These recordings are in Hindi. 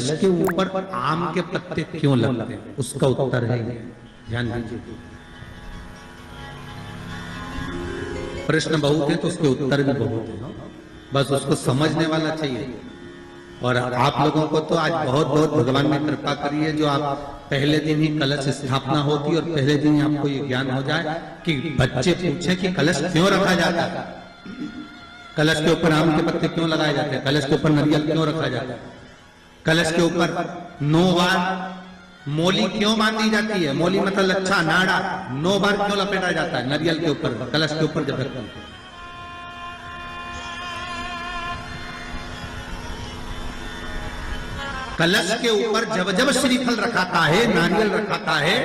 कलश के ऊपर आम के पत्ते क्यों लगते हैं, उसका उत्तर है ये, ध्यान दीजिए। प्रश्न बहुत है तो उसके उत्तर भी बहुत है, बस उसको समझने वाला चाहिए। और आप लोगों को तो आज बहुत बहुत भगवान ने कृपा करी है, जो आप पहले दिन ही कलश स्थापना होती और पहले दिन ही आपको ये ज्ञान हो जाए कि बच्चे पूछे कि कलश क्यों रखा जाता है, कलश के ऊपर आम के पत्ते क्यों लगाए जाते हैं, कलश के ऊपर नारियल क्यों रखा जाता है, कलश के ऊपर 9 बार मोली क्यों बांधी जाती है, मोली मतलब लच्छा नाड़ा 9 बार क्यों लपेटा जाता है नारियल के ऊपर, कलश के ऊपर जब रखते हैं। कलश के ऊपर जब जब श्रीफल रखाता है, नारियल रखाता है,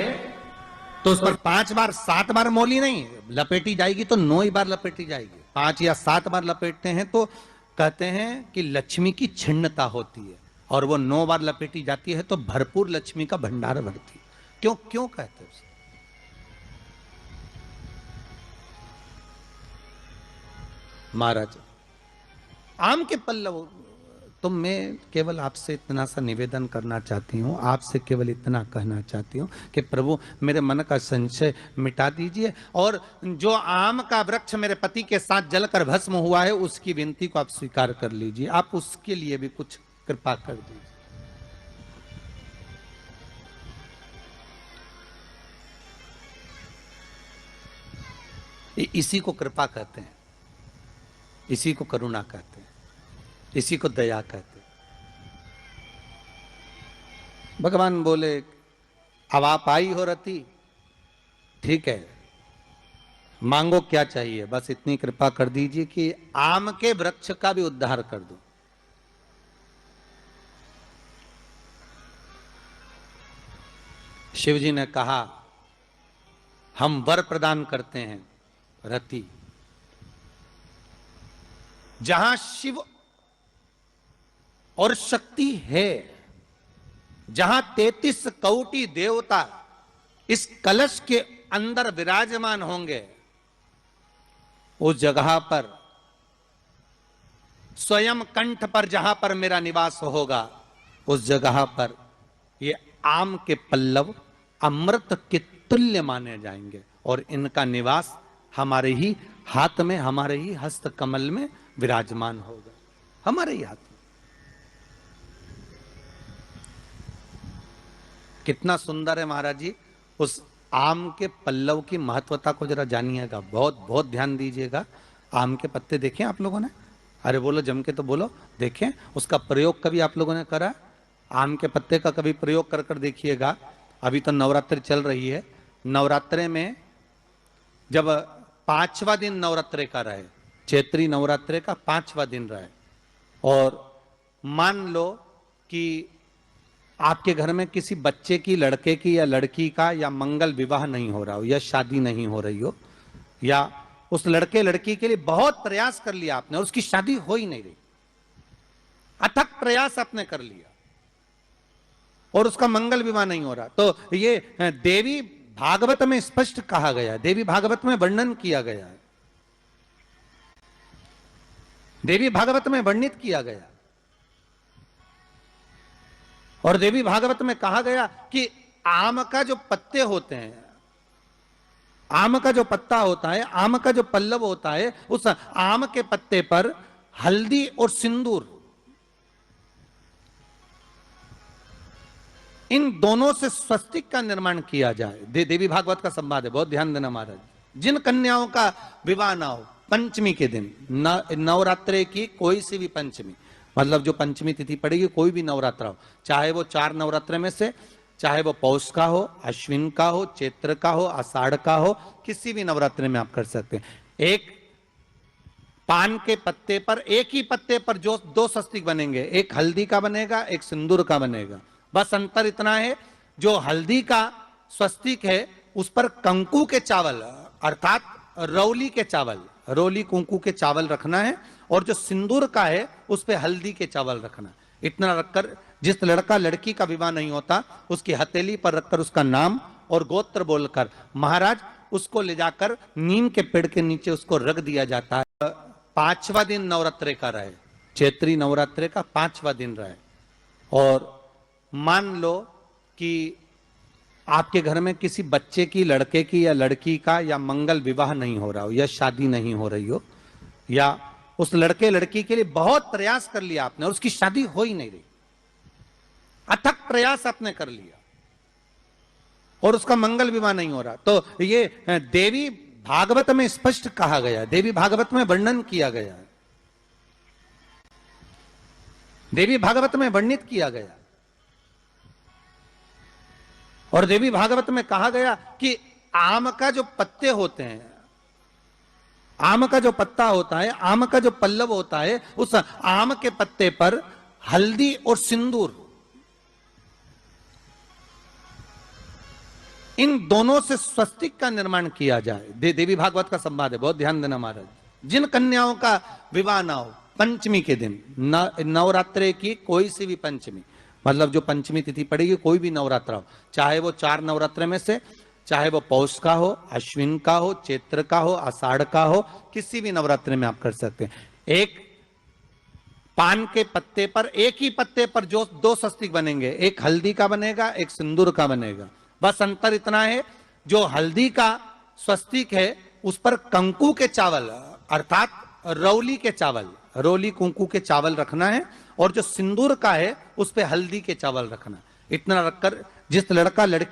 तो उस पर 5 बार 7 बार मोली नहीं लपेटी जाएगी, तो 9 ही बार लपेटी जाएगी। 5 या 7 बार लपेटते हैं तो कहते हैं कि लक्ष्मी की छिन्नता होती है, और वो 9 बार लपेटी जाती है तो भरपूर लक्ष्मी का भंडार भरती है। क्यों क्यों कहते हैं? महाराज आम के पल्लव, तो मैं केवल आपसे इतना सा निवेदन करना चाहती हूँ, आपसे केवल इतना कहना चाहती हूँ कि प्रभु मेरे मन का संशय मिटा दीजिए, और जो आम का वृक्ष मेरे पति के साथ जलकर भस्म हुआ है उसकी विनती को आप स्वीकार कर लीजिए, आप उसके लिए भी कुछ कृपा कर दीजिए। इसी को कृपा कहते हैं, इसी को करुणा कहते हैं, इसी को दया कहते हैं। भगवान बोले अब आप आई हो रति, ठीक है, मांगो क्या चाहिए, बस इतनी कृपा कर दीजिए कि आम के वृक्ष का भी उद्धार कर दो। शिव जी ने कहा हम वर प्रदान करते हैं रति, जहां शिव और शक्ति है, जहां 33 कोटि देवता इस कलश के अंदर विराजमान होंगे, उस जगह पर स्वयं कंठ पर जहां पर मेरा निवास होगा, उस जगह पर ये आम के पल्लव अमृत के तुल्य माने जाएंगे, और इनका निवास हमारे ही हाथ में, हमारे ही हस्त कमल में विराजमान होगा, हमारे ही हाथ में। कितना सुंदर है महाराज जी। उस आम के पल्लव की महत्वता को जरा जानिएगा, बहुत बहुत ध्यान दीजिएगा। आम के पत्ते देखें आप लोगों ने, अरे बोलो जम के तो बोलो, देखें उसका प्रयोग कभी आप लोगों ने करा? आम के पत्ते का कभी प्रयोग कर कर देखिएगा। अभी तो नवरात्रि चल रही है, नवरात्रे में जब 5वां दिन नवरात्रे का रहे, चैत्री नवरात्रे का 5वां दिन रहे, और मान लो कि आपके घर में किसी बच्चे की, लड़के की या लड़की का या मंगल विवाह नहीं हो रहा हो, या शादी नहीं हो रही हो, या उस लड़के लड़की के लिए बहुत प्रयास कर लिया आपने और उसकी शादी हो ही नहीं रही, अथक प्रयास आपने कर लिया और उसका मंगल विवाह नहीं हो रहा, तो ये देवी भागवत में स्पष्ट कहा गया है, देवी भागवत में वर्णन किया गया है, देवी भागवत में वर्णित किया गया, और देवी भागवत में कहा गया कि आम का जो पत्ते होते हैं, आम का जो पत्ता होता है, आम का जो पल्लव होता है, उस आम के पत्ते पर हल्दी और सिंदूर, इन दोनों से स्वस्तिक का निर्माण किया जाए। देवी भागवत का संवाद है, बहुत ध्यान देना महाराज। जिन कन्याओं का विवाह ना हो, पंचमी के दिन, नवरात्रे की कोई सी भी पंचमी, मतलब जो पंचमी तिथि पड़ेगी, कोई भी नवरात्रा हो, चाहे वो 4 नवरात्रे में से, चाहे वो पौष का हो, अश्विन का हो, चैत्र का हो, आषाढ़ का हो, किसी भी नवरात्रे में आप कर सकते हैं। एक पान के पत्ते पर, एक ही पत्ते पर जो 2 स्वस्तिक बनेंगे, एक हल्दी का बनेगा, एक सिंदूर का बनेगा। बस अंतर इतना है, जो हल्दी का स्वस्तिक है उस पर कंकु के चावल, अर्थात रौली के चावल, रौली कुंकू के चावल रखना है, और जो सिंदूर का है उस पे हल्दी के चावल रखना। इतना रखकर जिस लड़का लड़की का विवाह नहीं होता, उसकी हथेली पर रखकर उसका नाम और गोत्र बोलकर महाराज उसको ले जाकर नीम के पेड़ के नीचे उसको रख दिया जाता है। 5वां दिन नवरात्रे का रहे, चैत्री नवरात्रे का 5वां दिन रहे, और मान लो कि आपके घर में किसी बच्चे की, लड़के की या लड़की का या मंगल विवाह नहीं हो रहा हो, या शादी नहीं हो रही हो, या उस लड़के लड़की के लिए बहुत प्रयास कर लिया आपने और उसकी शादी हो ही नहीं रही, अथक प्रयास आपने कर लिया और उसका मंगल विवाह नहीं हो रहा, तो ये देवी भागवत में स्पष्ट कहा गया, देवी भागवत में वर्णन किया गया है, देवी भागवत में वर्णित किया गया। और देवी भागवत में कहा गया कि आम का जो पत्ते होते हैं, आम का जो पत्ता होता है, आम का जो पल्लव होता है, उस आम के पत्ते पर हल्दी और सिंदूर, इन दोनों से स्वस्तिक का निर्माण किया जाए। देवी भागवत का संवाद है, बहुत ध्यान देना महाराज। जिन कन्याओं का विवाह ना हो पंचमी के दिन, नवरात्रे की कोई सी भी पंचमी, मतलब जो पंचमी तिथि पड़ेगी, कोई भी नवरात्रा हो, चाहे वो 4 नवरात्रे में से, चाहे वो पौष का हो, अश्विन का हो, चैत्र का हो, आषाढ़ का हो, किसी भी नवरात्रे में आप कर सकते हैं। एक पान के पत्ते पर, एक ही पत्ते पर जो 2 स्वस्तिक बनेंगे, एक हल्दी का बनेगा, एक सिंदूर का बनेगा। बस अंतर इतना है, जो हल्दी का स्वस्तिक है उस पर कंकु के चावल, अर्थात रौली के चावल, रोली कुंकू के चावल रखना है, और जो सिंदूर का है उस पे हल्दी के चावल रखना। इतना रखकर जिस लड़का लड़की